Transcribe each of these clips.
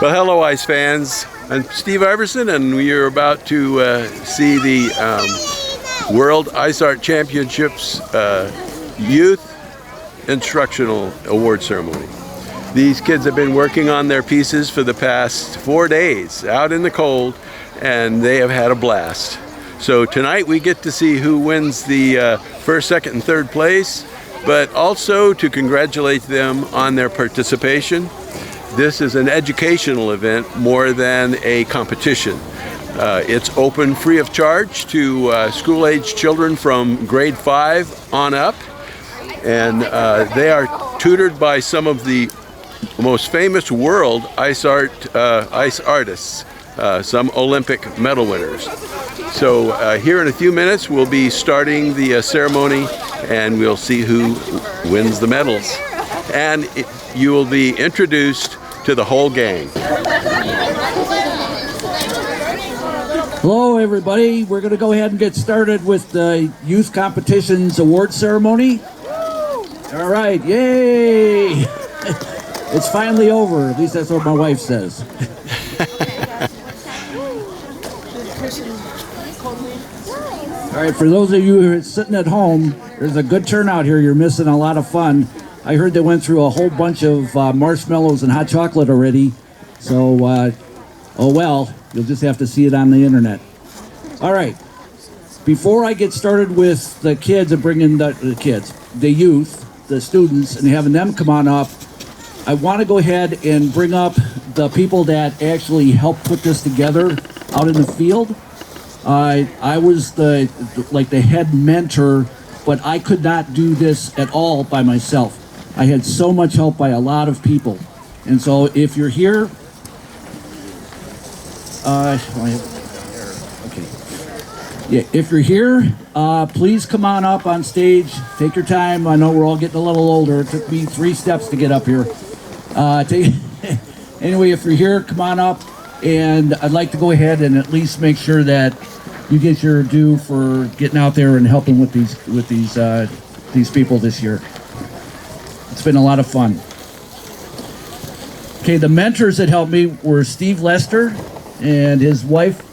Well, hello, Ice fans. I'm Steve Iverson, and we are about to see the World Ice Art Championships Youth Instructional Award Ceremony. These kids have been working on their pieces for the past 4 days out in the cold, and they have had a blast. So tonight we get to see who wins the first, second, and third place, but also to congratulate them on their participation. This is an educational event more than a competition. It's open free of charge to school-age children from grade 5 on up, and they are tutored by some of the most famous world ice artists, some Olympic medal winners. So here in a few minutes we'll be starting the ceremony, and we'll see who wins the medals. And you will be introduced to the whole gang. Hello everybody, we're going to go ahead and get started with the Youth Competitions Award Ceremony. All right, yay! It's finally over, at least that's what my wife says. All right, for those of you who are sitting at home, there's a good turnout here. You're missing a lot of fun. I heard they went through a whole bunch of marshmallows and hot chocolate already. So, oh well, you'll just have to see it on the internet. All right, before I get started with the kids and bring in the youth, the students, and having them come on up, I want to go ahead and bring up the people that actually helped put this together out in the field. I was the head mentor, but I could not do this at all by myself. I had so much help by a lot of people. And so if you're here, if you're here, please come on up on stage. Take your time. I know we're all getting a little older. It took me 3 steps to get up here. Anyway, if you're here, come on up. And I'd like to go ahead and at least make sure that you get your due for getting out there and helping with these people this year. It's been a lot of fun. Okay, the mentors that helped me were Steve Lester and his wife,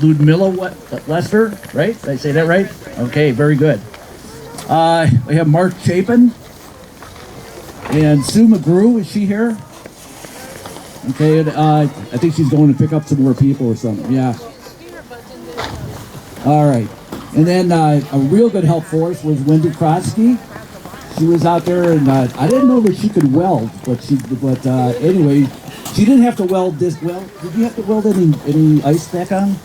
Ludmilla Lester, right? Did I say that right? Okay, very good. We have Mark Chapin and Sue McGrew. Is she here? Okay, and, I think she's going to pick up some more people or something. Yeah. All right. And then a real good help for us was Wendy Krotsky. She was out there, and I didn't know that she could weld, but anyway, she didn't have to weld this well. Did you have to weld any ice back on?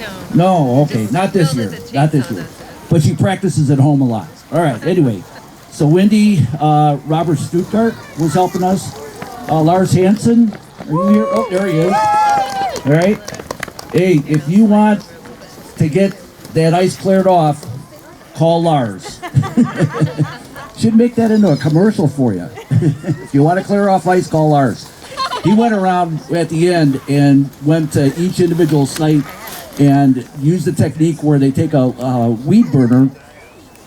No. No, okay, not this year. Not this year. But she practices at home a lot. All right, anyway. So Wendy, Robert Stuttgart was helping us. Lars Hansen, are you here? Oh, there he is. All right. Hey, if you want to get that ice cleared off, call Lars. Should make that into a commercial for you. If you want to clear off ice, call Lars. He went around at the end and went to each individual site and used the technique where they take a weed burner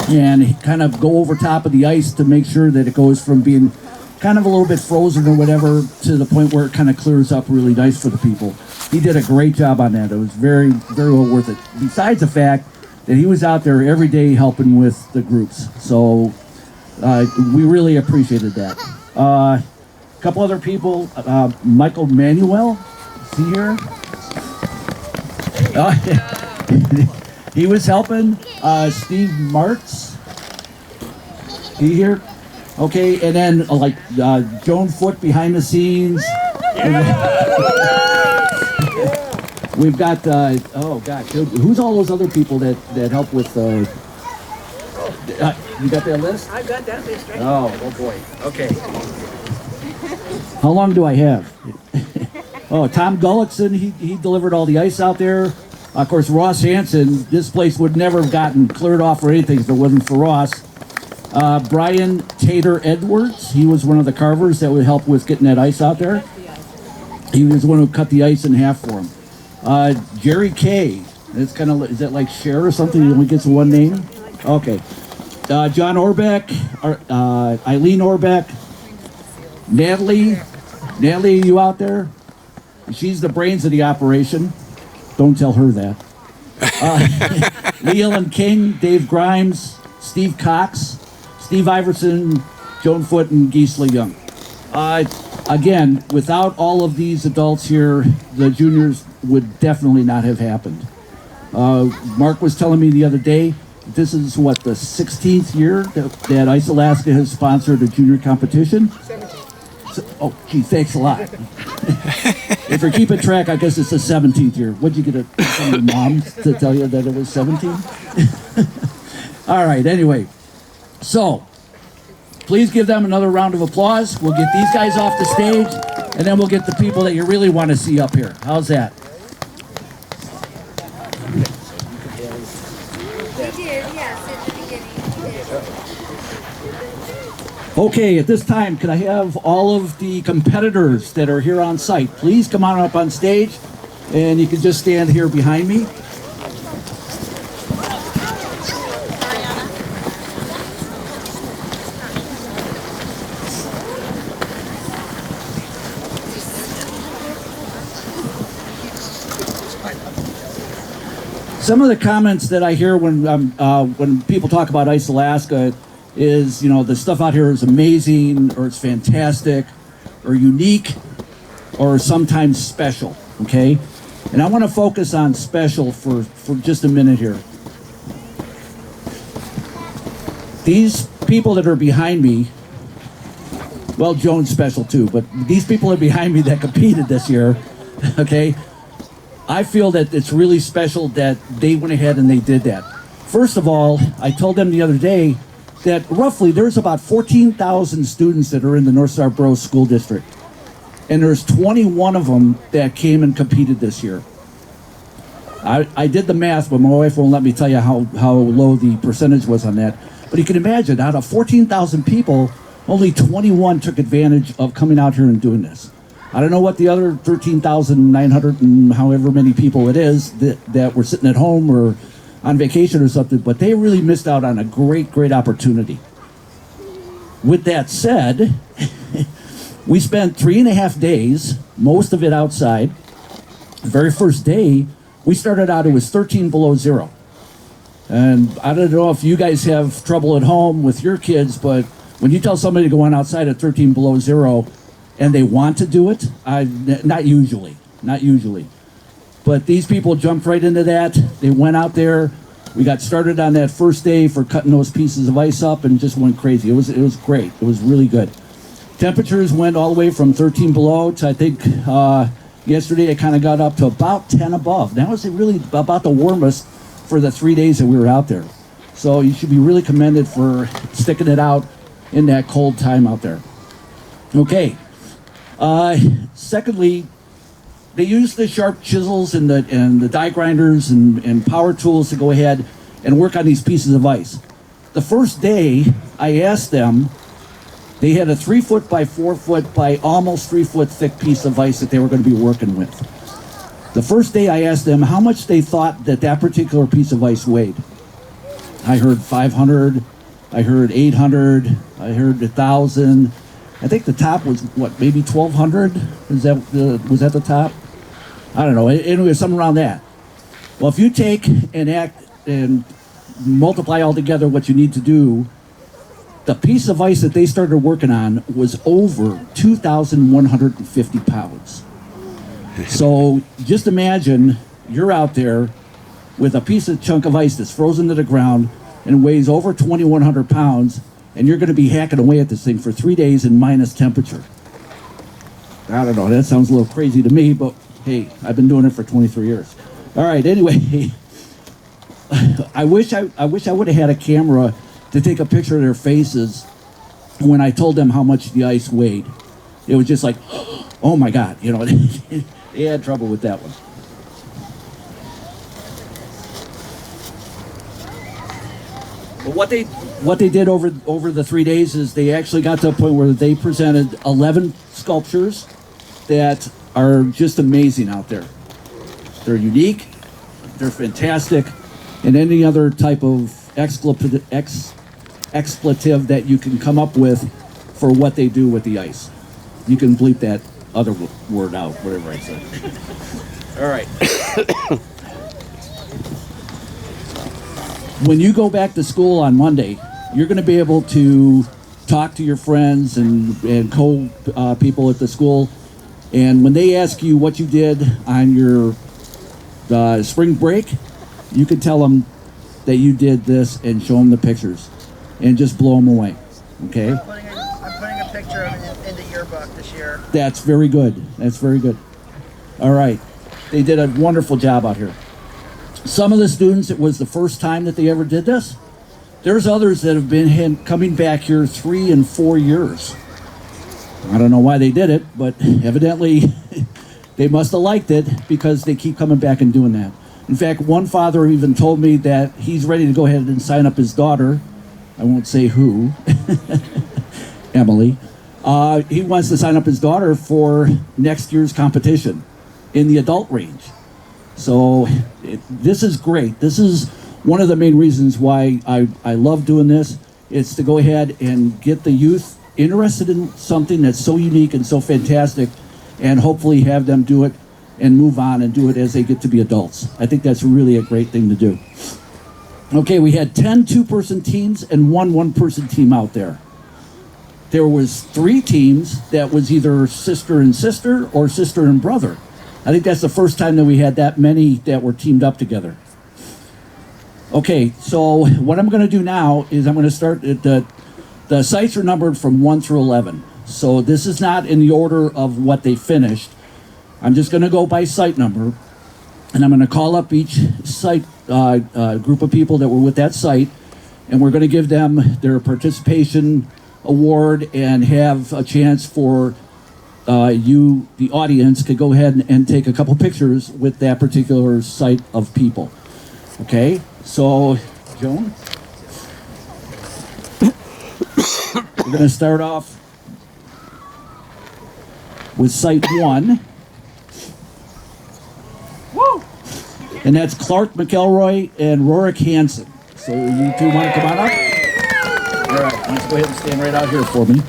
and kind of go over top of the ice to make sure that it goes from being kind of a little bit frozen or whatever to the point where it kind of clears up really nice for the people. He did a great job on that. It was very, very well worth it. Besides the fact that he was out there every day helping with the groups. So we really appreciated that. A couple other people, Michael Manuel, is he here? He was helping. Steve Martz, he here? Okay, and then Joan Foote behind the scenes. We've got, oh gosh, who's all those other people that help with, you got that list? I've got that list right. Oh boy, okay. How long do I have? Oh, Tom Gullickson, he delivered all the ice out there. Of course, Ross Hansen, this place would never have gotten cleared off or anything if it wasn't for Ross. Brian Tater Edwards, he was one of the carvers that would help with getting that ice out there. He was the one who cut the ice in half for him. Jerry Kay, it's kind of, is that like Cher or something? He only gets one name? Okay. John Orbeck, Eileen Orbeck, Natalie Natalie, you out there? She's the brains of the operation. Don't tell her that. Leland King, Dave Grimes, Steve Cox, Steve Iverson, Joan Foote, and Gisela Young. Again, without all of these adults here, the juniors would definitely not have happened. Mark was telling me the other day, this is what, the 16th year that Ice Alaska has sponsored a junior competition? 17. Oh, gee, thanks a lot. If you're keeping track, I guess it's the 17th year. What'd you get from your mom to tell you that it was 17? All right, anyway. So, please give them another round of applause. We'll get these guys off the stage, and then we'll get the people that you really want to see up here. How's that? We did, yes, at the beginning. We did. Okay, at this time, can I have all of the competitors that are here on site, please come on up on stage, and you can just stand here behind me. Some of the comments that I hear when people talk about Ice Alaska is, you know, the stuff out here is amazing, or it's fantastic, or unique, or sometimes special, okay? And I want to focus on special for just a minute here. These people that are behind me, well, Joan's special too, but these people are behind me that competed this year, okay? I feel that it's really special that they went ahead and they did that. First of all, I told them the other day that roughly there's about 14,000 students that are in the North Star Borough School District. And there's 21 of them that came and competed this year. I did the math, but my wife won't let me tell you how low the percentage was on that. But you can imagine, out of 14,000 people, only 21 took advantage of coming out here and doing this. I don't know what the other 13,900 and however many people it is that were sitting at home or on vacation or something, but they really missed out on a great opportunity. With that said, we spent 3.5 days, most of it outside. The very first day, we started out, it was 13 below zero. And I don't know if you guys have trouble at home with your kids, but when you tell somebody to go on outside at 13 below zero, and they want to do it, not usually. But these people jumped right into that. They went out there. We got started on that first day for cutting those pieces of ice up and just went crazy. It was great. It was really good. Temperatures went all the way from 13 below to, I think, yesterday it kind of got up to about 10 above. That was really about the warmest for the 3 days that we were out there. So you should be really commended for sticking it out in that cold time out there. Okay. Secondly, they use the sharp chisels and the die grinders and power tools to go ahead and work on these pieces of ice. The first day, I asked them, they had a 3 foot by 4 foot by almost 3 foot thick piece of ice that they were going to be working with. The first day, I asked them how much they thought that particular piece of ice weighed. I heard 500, I heard 800, I heard 1,000. I think the top was, what, maybe 1,200? Was that the top? I don't know. Anyway, something around that. Well, if you take and multiply all together what you need to do, the piece of ice that they started working on was over 2,150 pounds. So just imagine you're out there with a chunk of ice that's frozen to the ground and weighs over 2,100 pounds, and you're going to be hacking away at this thing for 3 days in minus temperature. I don't know, that sounds a little crazy to me, but hey, I've been doing it for 23 years. All right, anyway, I wish I would have had a camera to take a picture of their faces when I told them how much the ice weighed. It was just like, oh my God, you know, they had trouble with that one. But what they did over the 3 days is they actually got to a point where they presented 11 sculptures that are just amazing out there. They're unique, they're fantastic, and any other type of expletive that you can come up with for what they do with the ice. You can bleep that other word out, whatever I said. All right. When you go back to school on Monday, you're going to be able to talk to your friends and people at the school. And when they ask you what you did on your spring break, you can tell them that you did this and show them the pictures and just blow them away. Okay? I'm putting a picture of it in the yearbook this year. That's very good. That's very good. All right. They did a wonderful job out here. Some of the students, it was the first time that they ever did this. There's others that have been coming back here 3 and 4 years. I don't know why they did it, but evidently they must have liked it because they keep coming back and doing that. In fact, one father even told me that he's ready to go ahead and sign up his daughter. I won't say who. Emily. He wants to sign up his daughter for next year's competition in the adult range. So this is great. This is one of the main reasons why I love doing this. It's to go ahead and get the youth interested in something that's so unique and so fantastic, and hopefully have them do it and move on and do it as they get to be adults. I think that's really a great thing to do. Okay, we had 10 two-person teams and one one-person team out there. There was 3 teams that was either sister and sister or sister and brother. I think that's the first time that we had that many that were teamed up together. Okay, so what I'm going to do now is I'm going to start at the sites are numbered from 1 through 11. So this is not in the order of what they finished. I'm just going to go by site number, and I'm going to call up each site group of people that were with that site, and we're going to give them their participation award and have a chance for you, the audience, to go ahead and take a couple pictures with that particular site of people. Okay, so Joan, we're going to start off with site 1. Woo! And that's Clark McElroy and Rorik Hansen. So you two want to come on up? All right, let's go ahead and stand right out here for me.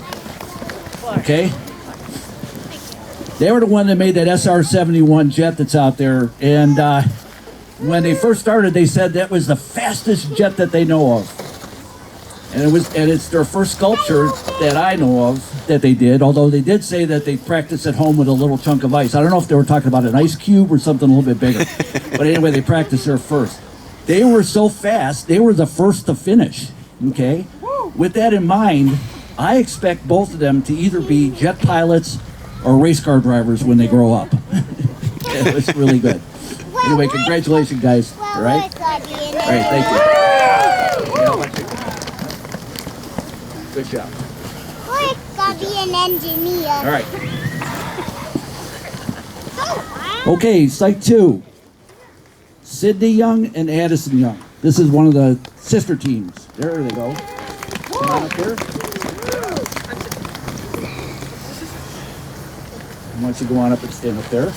Okay. They were the one that made that SR-71 jet that's out there. And when they first started, they said that was the fastest jet that they know of. And it's their first sculpture that I know of that they did, although they did say that they practiced at home with a little chunk of ice. I don't know if they were talking about an ice cube or something a little bit bigger. But anyway, they practiced there first. They were so fast, they were the first to finish. Okay? With that in mind, I expect both of them to either be jet pilots or race car drivers when they grow up. It was really good. Anyway, congratulations, guys. All right? All right, thank you. Good job. We're gonna be an engineer. All right. Okay, site 2. Sydney Young and Addison Young. This is one of the sister teams. There they go. Come on up here. Why don't you go on up and stand up there?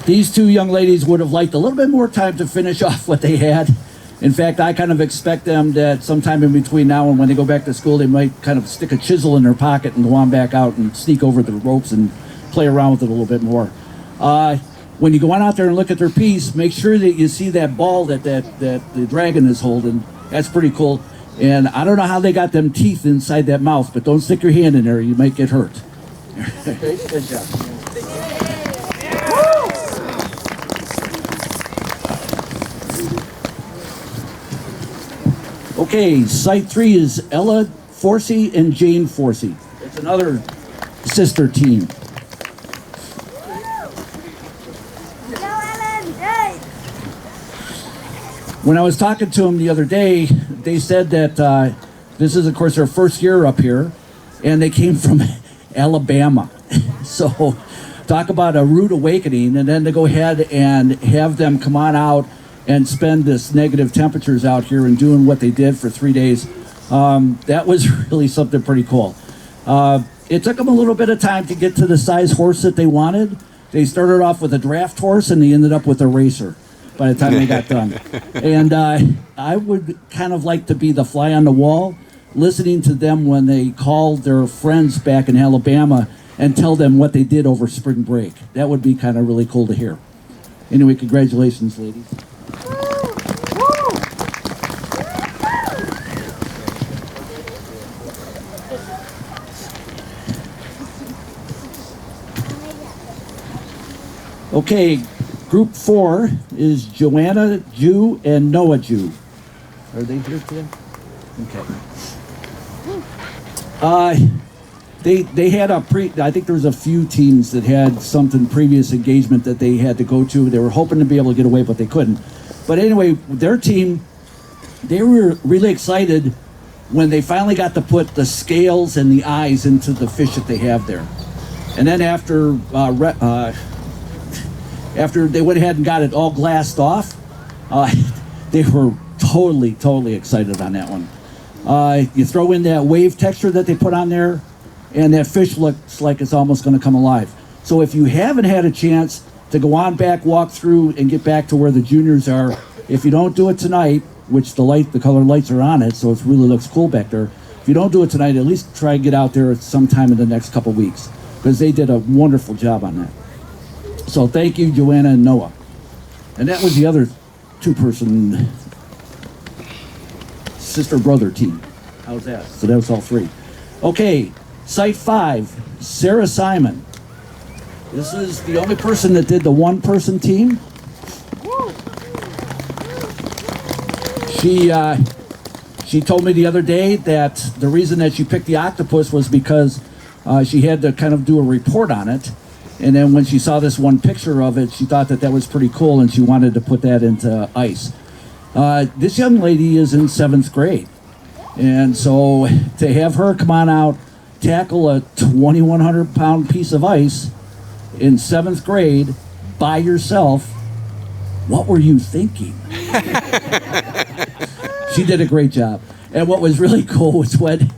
These 2 young ladies would have liked a little bit more time to finish off what they had. In fact, I kind of expect them that sometime in between now and when they go back to school, they might kind of stick a chisel in their pocket and go on back out and sneak over the ropes and play around with it a little bit more. When you go on out there and look at their piece, make sure that you see that ball that the dragon is holding. That's pretty cool. And I don't know how they got them teeth inside that mouth, but don't stick your hand in there. You might get hurt. Good job. Okay, site 3 is Ella Forsey and Jane Forsey. It's another sister team. When I was talking to them the other day, they said that this is, of course, their first year up here, and they came from Alabama. So talk about a rude awakening, and then to go ahead and have them come on out and spend this negative temperatures out here and doing what they did for 3 days, that was really something pretty cool. It took them a little bit of time to get to the size horse that they wanted. They started off with a draft horse, and they ended up with a racer by the time they got done. And I would kind of like to be the fly on the wall listening to them when they called their friends back in Alabama and tell them what they did over spring break. That would be kind of really cool to hear. Anyway, congratulations, ladies. Okay, group 4 is Joanna Jew and Noah Jew. Are they here today? Okay. They had I think there was a few teams that had something previous engagement that they had to go to. They were hoping to be able to get away, but they couldn't. But anyway, their team, they were really excited when they finally got to put the scales and the eyes into the fish that they have there. And then after they went ahead and got it all glassed off, they were totally excited on that one. You throw in that wave texture that they put on there, and that fish looks like it's almost going to come alive. So if you haven't had a chance to go on back, walk through, and get back to where the juniors are, if you don't do it tonight, which the colored lights are on it, so it really looks cool back there. If you don't do it tonight, at least try and get out there sometime in the next couple weeks, because they did a wonderful job on that. So thank you, Joanna and Noah. And that was the other two-person sister-brother team. How's that? So that was all three. Okay, Site 5, Sarah Simon. This is the only person that did the one-person team. She told me the other day that the reason that she picked the octopus was because she had to kind of do a report on it. And then when she saw this one picture of it, she thought that was pretty cool, and she wanted to put that into ice. This young lady is in 7th grade. And so to have her come on out, tackle a 2,100-pound piece of ice in 7th grade by yourself, what were you thinking? She did a great job. And what was really cool was when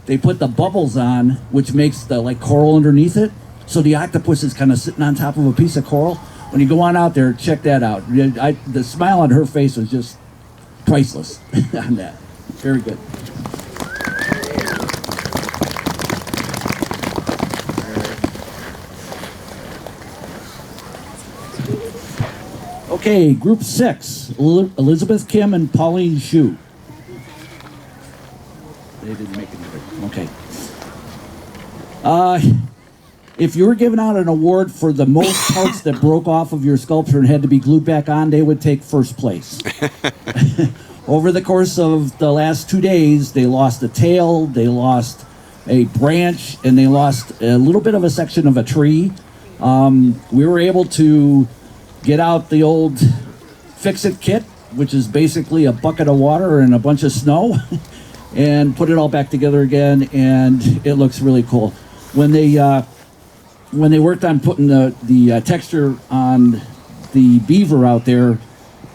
they put the bubbles on, which makes the coral underneath it. So the octopus is kind of sitting on top of a piece of coral. When you go on out there, check that out. The smile on her face was just priceless on that. Very good. Okay, group 6, Elizabeth Kim and Pauline Shu. They didn't make it. Okay. If you were giving out an award for the most parts that broke off of your sculpture and had to be glued back on, they would take first place. Over the course of the last 2 days, they lost a tail, they lost a branch, and they lost a little bit of a section of a tree. We were able to get out the old Fix-It kit, which is basically a bucket of water and a bunch of snow, and put it all back together again, and it looks really cool. When they worked on putting the texture on the beaver out there,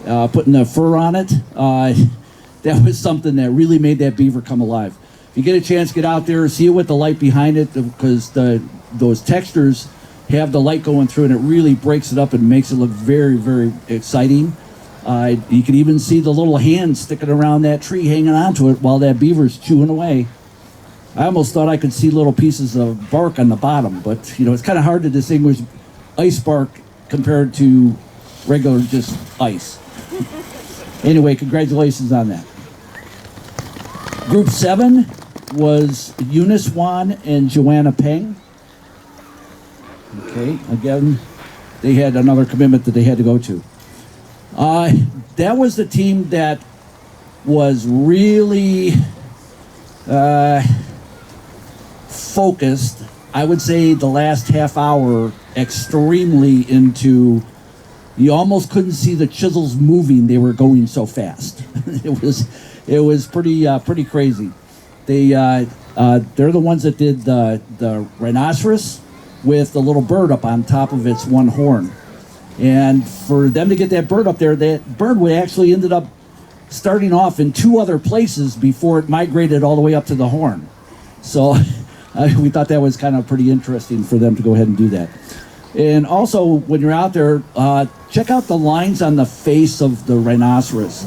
putting the fur on it, that was something that really made that beaver come alive. If you get a chance, get out there, see it with the light behind it, because those textures have the light going through, and it really breaks it up and makes it look very, very exciting. You can even see the little hands sticking around that tree, hanging onto it while that beaver's chewing away. I almost thought I could see little pieces of bark on the bottom, but it's kind of hard to distinguish ice bark compared to regular just ice. Anyway, congratulations on that. Group 7 was Eunice Wan and Joanna Peng. Okay, again, they had another commitment that they had to go to. That was the team that was really focused, I would say the last half hour, extremely into, you almost couldn't see the chisels moving, they were going so fast. It was pretty crazy. They're the ones that did the rhinoceros with the little bird up on top of its one horn. And for them to get that bird up there, that bird would actually ended up starting off in 2 other places before it migrated all the way up to the horn. So we thought that was kind of pretty interesting for them to go ahead and do that. And also, when you're out there, check out the lines on the face of the rhinoceros.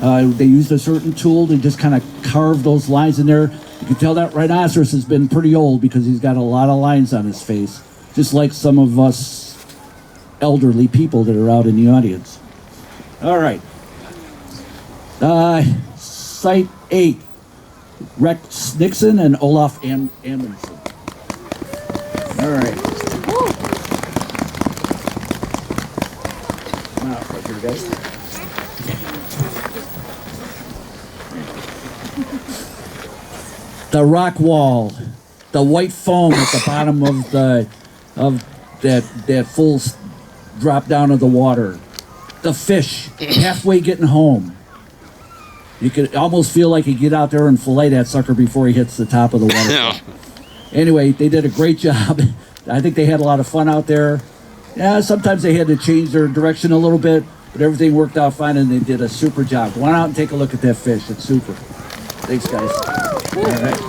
They used a certain tool to just kind of carve those lines in there. You can tell that rhinoceros has been pretty old because he's got a lot of lines on his face, just like some of us elderly people that are out in the audience. All right. Site 8, Rex Nixon and Olaf Amundsen. All right. Come on out right here, guys. The rock wall, the white foam at the bottom of that full drop down of the water, the fish halfway getting home. You could almost feel like you get out there and fillet that sucker before he hits the top of the water. Anyway, they did a great job. I think they had a lot of fun out there. Yeah, sometimes they had to change their direction a little bit, but everything worked out fine and they did a super job. Go on out and take a look at that fish. It's super. Thanks, guys. All right.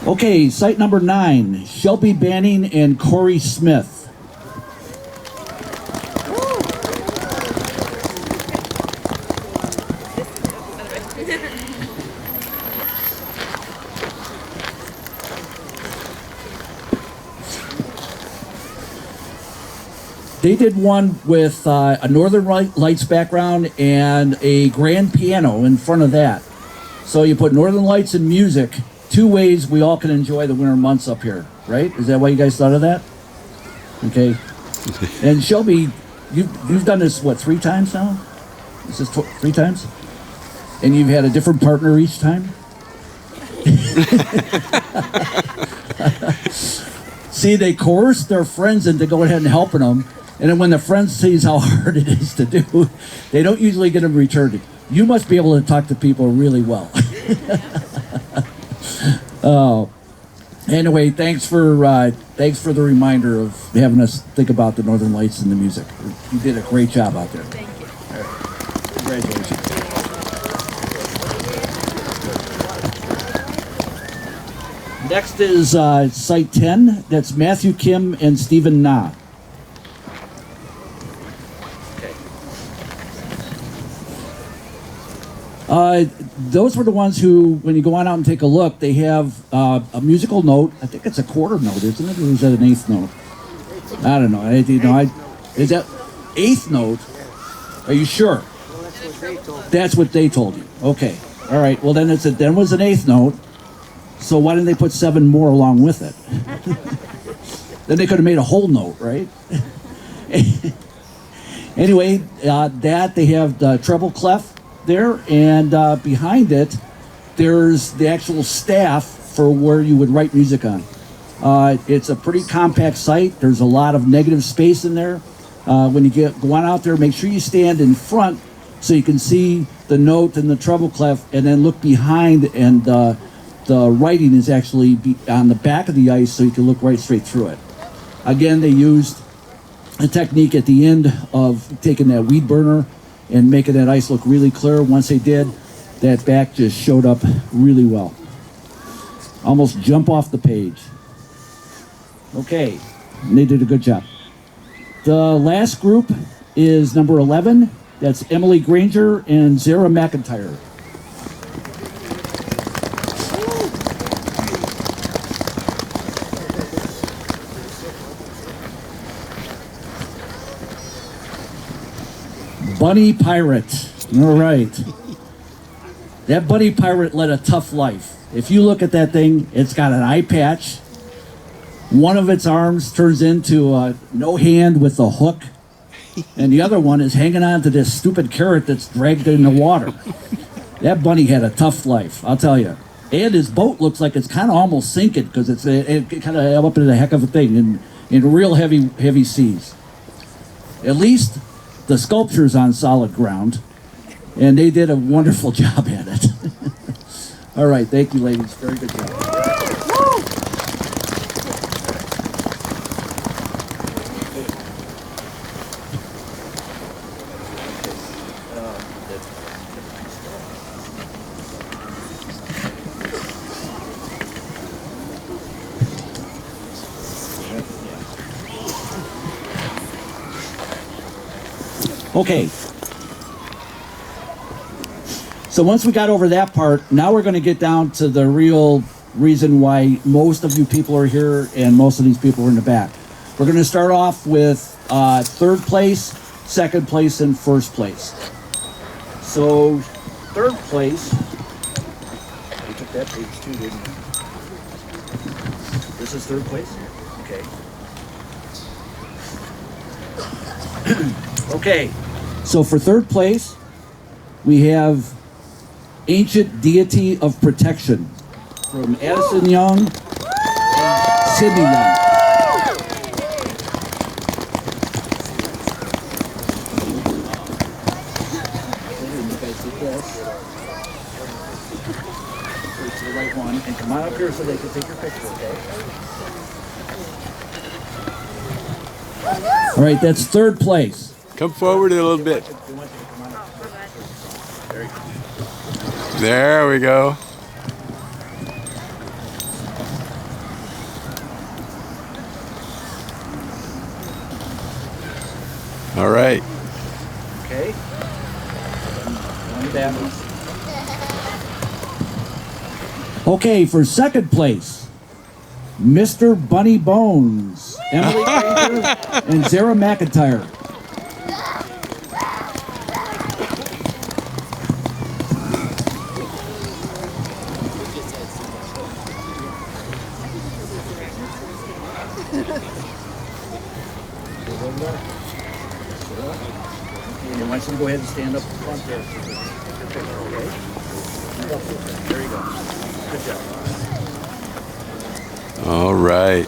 Okay, site number 9, Shelby Banning and Corey Smith. They did one with a Northern Lights background and a grand piano in front of that. So you put Northern Lights and music, 2 ways we all can enjoy the winter months up here, right? Is that why you guys thought of that? Okay. And Shelby, you've done this, what, 3 times now? Is this 3 times? And you've had a different partner each time? See, they coerce their friends into going ahead and helping them. And then when the friend sees how hard it is to do, they don't usually get them returned. You must be able to talk to people really well. Oh, anyway, thanks for the reminder of having us think about the Northern Lights and the music. You did a great job out there. Thank you. Congratulations. Next is Site 10. That's Matthew Kim and Stephen Na. Those were the ones who, when you go on out and take a look, they have a musical note. I think it's a quarter note, isn't it? Or is that an eighth note? I don't know. Is that eighth note? Are you sure? That's what they told you. Okay. All right. Well, then then was an eighth note. So why didn't they put 7 more along with it? Then they could have made a whole note, right? Anyway, that they have the treble clef there, and behind it, there's the actual staff for where you would write music on. It's a pretty compact site. There's a lot of negative space in there. When you go on out there, make sure you stand in front so you can see the note and the treble clef, and then look behind, and the writing is actually on the back of the ice so you can look right straight through it. Again, they used a technique at the end of taking that weed burner and making that ice look really clear. Once they did, that back just showed up really well. Almost jump off the page. Okay, and they did a good job. The last group is number 11. That's Emily Granger and Zara McIntyre. Bunny Pirate. All right. That Bunny Pirate led a tough life. If you look at that thing, it's got an eye patch. One of its arms turns into a no hand with a hook. And the other one is hanging on to this stupid carrot that's dragged in the water. That bunny had a tough life, I'll tell you. And his boat looks like it's kind of almost sinking because it kind of up into a heck of a thing in real heavy seas. At least the sculpture's on solid ground, and they did a wonderful job at it. All right, thank you, ladies. Very good job. Okay. So once we got over that part, now we're going to get down to the real reason why most of you people are here and most of these people are in the back. We're going to start off with third place, second place, and first place. So third place, we took that page too, didn't we? This is third place? Okay. Okay, so for third place, we have Ancient Deity of Protection from Addison Young and Sydney Young. To the right one, and come on up here so they can take your picture, okay? All right, that's third place. Come forward a little bit. There we go. All right. Okay. Okay, for second place, Mr. Bunny Bones, Emily Granger, and Zara McIntyre. And why don't you go ahead and stand up in front there. Okay? There you go. Good job. All right.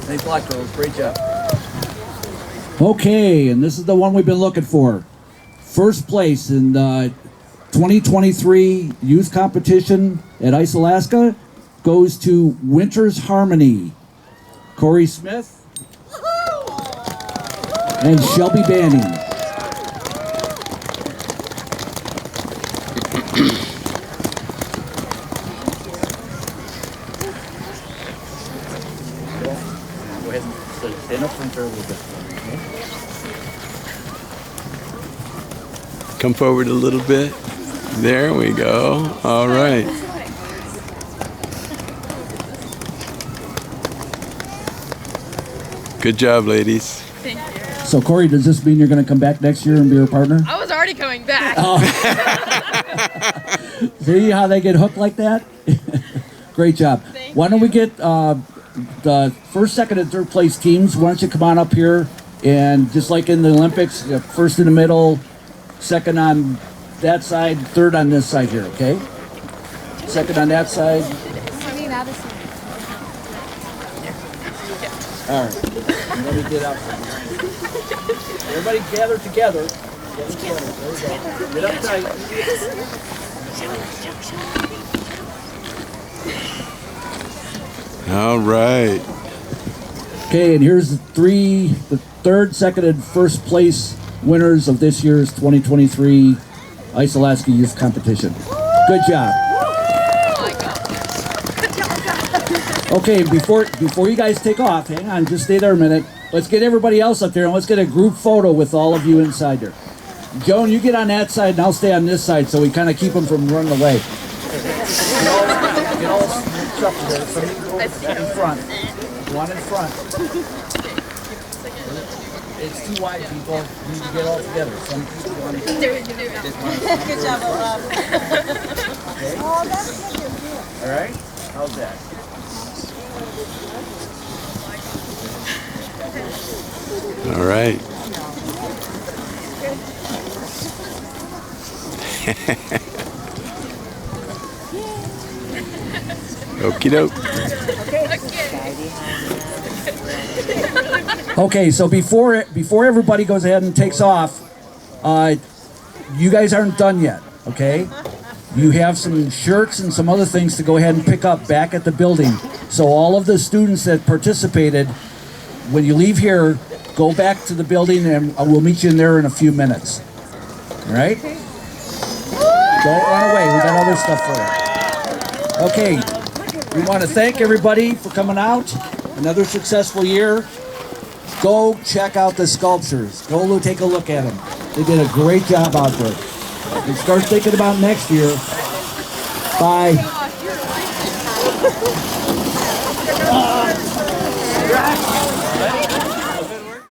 Thanks a lot, girls. Great job. Okay, and this is the one we've been looking for. First place in the 2023 youth competition at Ice Alaska goes to Winters Harmony, Corey Smith and Shelby Banning. Go ahead and stand up front there a little bit. Come forward a little bit. There we go. All right. Good job, ladies. Thank you. So, Corey, does this mean you're going to come back next year and be our partner? I was already coming back. See how they get hooked like that? Great job. Thank Why don't we you. get the first, second, and third place teams? Why don't you come on up here and just like in the Olympics, first in the middle, second on that side, third on this side here, okay? Second on that side. All right. Let me get up. Everybody gather together. Get up tight. All right. Okay, and here's the third, second, and first place winners of this year's 2023 Ice Alaska Youth Competition. Good job. Okay, before you guys take off, hang on, just stay there a minute. Let's get everybody else up there and let's get a group photo with all of you inside there. Joan, you get on that side and I'll stay on this side so we kind of keep them from running away. Get all mixed up together. So you go in front. One in front. It's too wide, people. You need to get all together. Some people want to get Good job, Olaf. okay. All right? How's that? All right. Okie doke. Okay, so before everybody goes ahead and takes off, you guys aren't done yet, okay? You have some shirts and some other things to go ahead and pick up back at the building. So all of the students that participated, when you leave here, go back to the building and we'll meet you in there in a few minutes. All right? Don't run away. We got other stuff for you. Okay. We want to thank everybody for coming out. Another successful year. Go check out the sculptures. Go take a look at them. They did a great job out there. And start thinking about next year. Bye.